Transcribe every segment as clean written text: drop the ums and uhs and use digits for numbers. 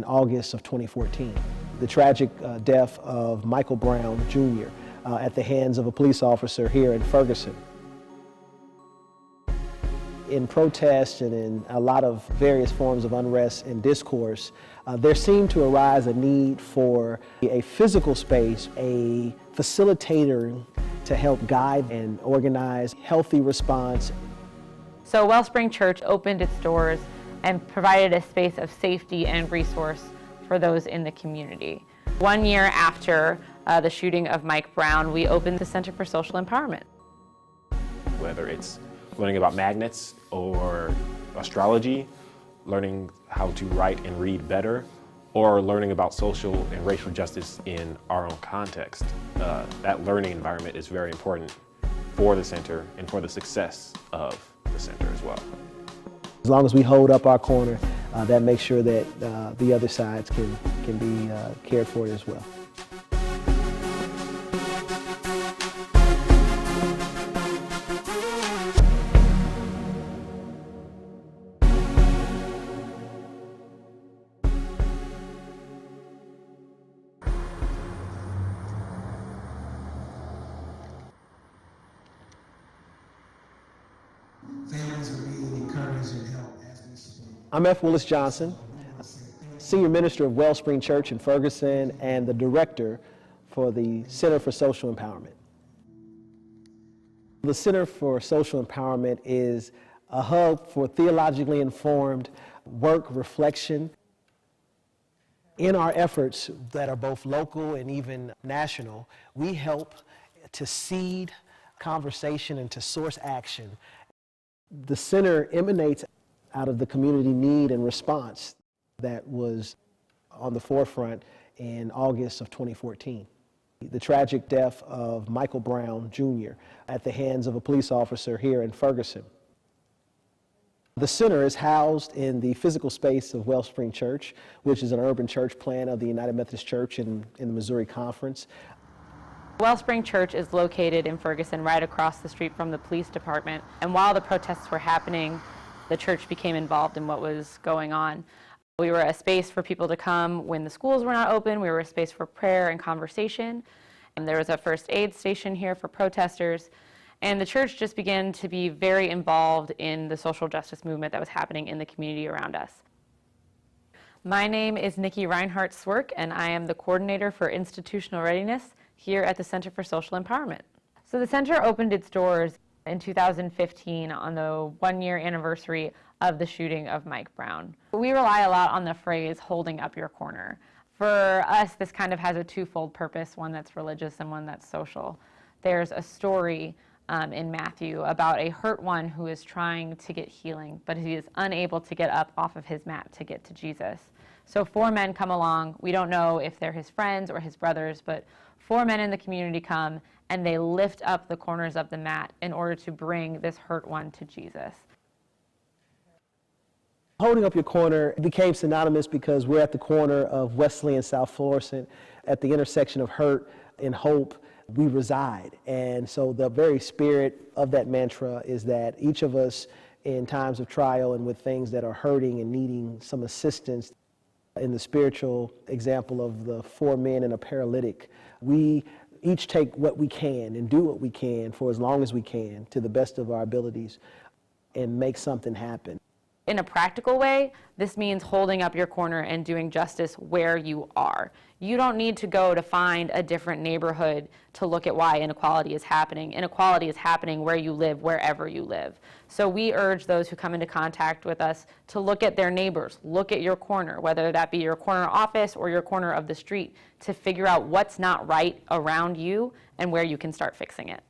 August of 2014. The tragic death of Michael Brown, Jr. At the hands of a police officer here in Ferguson. In protest and in a lot of various forms of unrest and discourse, there seemed to arise a need for a physical space, a facilitator to help guide and organize healthy response. So Wellspring Church opened its doors and provided a space of safety and resource for those in the community. 1 year after the shooting of Mike Brown, we opened the Center for Social Empowerment. Whether it's learning about magnets or astrology, learning how to write and read better, or learning about social and racial justice in our own context. That learning environment is very important for the center and for the success of the center as well. As long as we hold up our corner, that makes sure that the other sides can be cared for as well. Families are being encouraged and helped as we speak. I'm F. Willis Johnson, Senior Minister of Wellspring Church in Ferguson and the Director for the Center for Social Empowerment. The Center for Social Empowerment is a hub for theologically informed work, reflection. In our efforts that are both local and even national, we help to seed conversation and to source action. The center emanates out of the community need and response that was on the forefront in August of 2014. The tragic death of Michael Brown, Jr. at the hands of a police officer here in Ferguson. The center is housed in the physical space of Wellspring Church, which is an urban church plan of the United Methodist Church in the Missouri Conference. Wellspring Church is located in Ferguson, right across the street from the police department. And while the protests were happening, the church became involved in what was going on. We were a space for people to come when the schools were not open. We were a space for prayer and conversation. And there was a first aid station here for protesters. And the church just began to be very involved in the social justice movement that was happening in the community around us. My name is Nikki Reinhardt-Swerk, and I am the coordinator for institutional readiness here at the Center for Social Empowerment. So the center opened its doors in 2015 on the 1-year anniversary of the shooting of Mike Brown. We rely a lot on the phrase, holding up your corner. For us, this kind of has a twofold purpose, one that's religious and one that's social. There's a story in Matthew about a hurt one who is trying to get healing, but he is unable to get up off of his mat to get to Jesus. So 4 men come along. We don't know if they're his friends or his brothers, but 4 men in the community come and they lift up the corners of the mat in order to bring this hurt one to Jesus. Holding up your corner became synonymous because we're at the corner of Wesley and South Florissant, at the intersection of hurt and hope. We reside. And so the very spirit of that mantra is that each of us in times of trial and with things that are hurting and needing some assistance, in the spiritual example of the 4 men and a paralytic, we each take what we can and do what we can for as long as we can to the best of our abilities and make something happen. In a practical way, this means holding up your corner and doing justice where you are. You don't need to go to find a different neighborhood to look at why inequality is happening. Inequality is happening where you live, wherever you live. So we urge those who come into contact with us to look at their neighbors, look at your corner, whether that be your corner office or your corner of the street, to figure out what's not right around you and where you can start fixing it.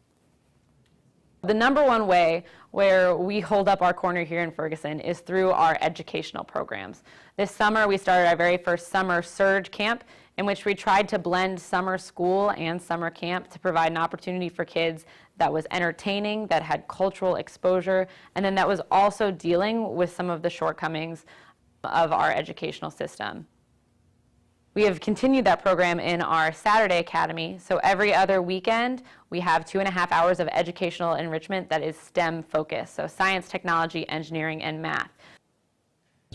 The number one way where we hold up our corner here in Ferguson is through our educational programs. This summer we started our very first summer surge camp, in which we tried to blend summer school and summer camp to provide an opportunity for kids that was entertaining, that had cultural exposure, and then that was also dealing with some of the shortcomings of our educational system. We have continued that program in our Saturday Academy, so every other weekend we have 2.5 hours of educational enrichment that is STEM focused, so science, technology, engineering, and math.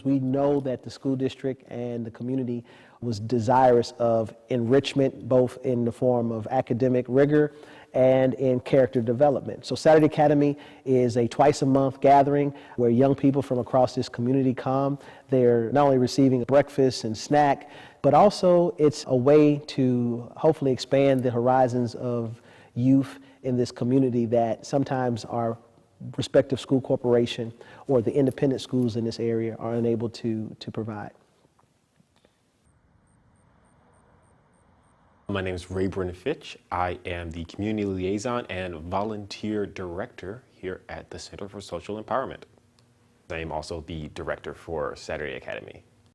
We know that the school district and the community was desirous of enrichment, both in the form of academic rigor and in character development. So Saturday Academy is a twice-a-month gathering where young people from across this community come. They're not only receiving breakfast and snack, but also it's a way to hopefully expand the horizons of youth in this community that sometimes our respective school corporation or the independent schools in this area are unable to provide. My name is Rayburn Fitch. I am the Community Liaison and Volunteer Director here at the Center for Social Empowerment. I am also the Director for Saturday Academy.